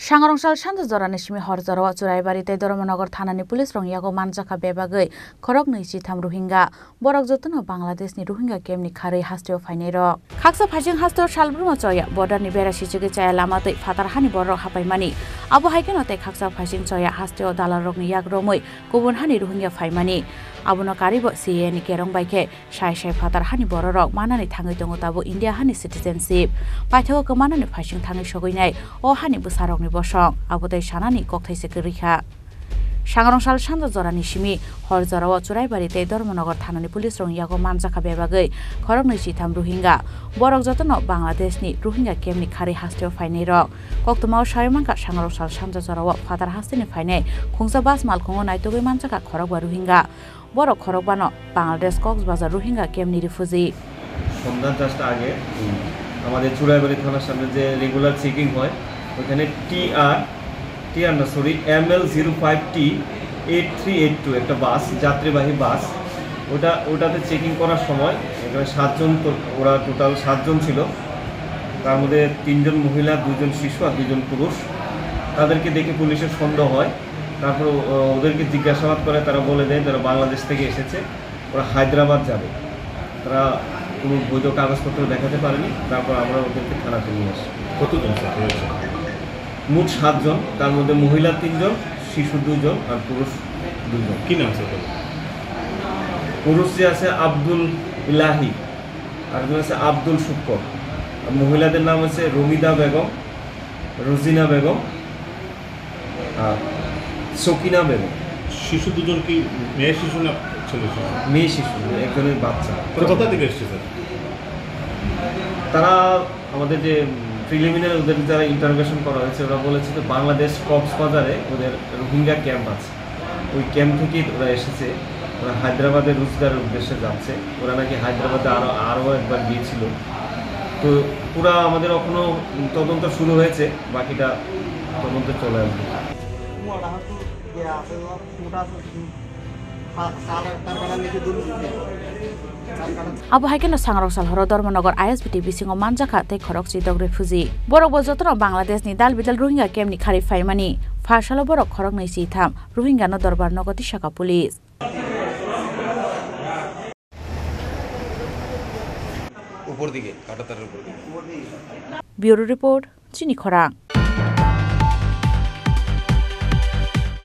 Sangarongshal Shandu Zorani Shimi Horzaro Churaibarite Dharmanagar Thanani Police rong yago manjaka bebagai khorok nisi tham Rohingya borok jotono Bangladesh ni Rohingya kemni khari hasteo phainero khaksa phajing hasteo salbruma choya border ni bera sichige chaya lamatei fatar hani borok hapaimani abo haikeno te khaksa phajing choya hasteo dalarok ni yak romoi kubun hani Rohingya phaimani abono karibo CA ni kerong baike shai fatar hani borok manani thangai tongo tabo India hani citizenship paithego kamanani phajing thangai sogoinai o hani busarok ni bosong abodai sanani kokthaise kerikha Sangarongshal Shandu Zorani Shimi Horzaro Churaibarite Dharmanagar Thanani Police rong yago manjaka bebagai khorok nisi tham Rohingya borok jotono Bangladesh ni Rohingya kemni khari hasteo phainero koktoma shaimanka Sangarongshal Shandu Zorao fatar hasteni phainai khungsa bas malkhongo naitogoi manjaka khorok ba Rohingya borok khorok bano Bangladesh Coxbazar Rohingya kemni refugee সন্ধ্যা just আগে আমাদের চুরাইবাড়ি থানার সামনে যে regular checking হয় ওখানে ML05T 8382 একটা বাস যাত্রীবাহী বাস ওটাতে চেকিং করার সময় এখানে 7 জন ওরা টোটাল 7 জন ছিল তার মধ্যে 3 জন মহিলা 2 জন শিশু আর 2 জন পুরুষ তাদেরকে দেখে পুলিশের সন্দেহ হয় তারপর ওদেরকে জিজ্ঞাসাবাদ করে তারা বলে দেয় তারা বাংলাদেশ থেকে এসেছে ওরা হায়দ্রাবাদ যাবে তারা কোনো বৈধ কাগজপত্র দেখাতে পারেনি তারপর আমরা ওদেরকে থানাতে নিয়ে আসি কতজন হয়েছে মোট 7 জন তার মধ্যে মহিলা 3 জন শিশু 2 জন আর পুরুষ 2 জন কি নাম স্যার পুরুষ যে আছে আব্দুল ইলাহি আর একজন আছে আব্দুল শুক্কর আর মহিলাদের নাম আছে রমিদা বেগম রোজিনা বেগম আর সকিনা বেগম শিশু দুজন কি মেয়ে শিশু না ছেলে শিশু মেয়ে শিশু একজনের বাচ্চা কোথা থেকে এসেছে স্যার তারা আমাদের যে প্রিলিমিনারি ওদের যারা ইন্টারোগেশন করা হয়েছে ওরা বলেছে যে বাংলাদেশ কক্সবাজারে ওদের রোহিঙ্গা ক্যাম্প আছে ওই ক্যাম্প থেকেই ওরা এসেছে ওরা হায়দ্রাবাদে রোজগারের উদ্দেশ্যে যাচ্ছে ওরা নাকি হায়দ্রাবাদে আরও একবার গিয়েছিল তো পুরা আমাদের এখনো তদন্ত শুরু হয়েছে বাকিটা তদন্ত চলে আসবে Abo haikeno Sangarongshal horo Dharmanagar ISBT bisingo manjaka tei khorok chidog refugee borok bo jotono Bangladesh ni dal bidal Rohingya kemni khari phaimani phashalo borok khorok nisi tham Rohingya no dorbar nogoti shaka police উপর দিকে কাটাতারের উপর দিকে Bureau report Chini Khorang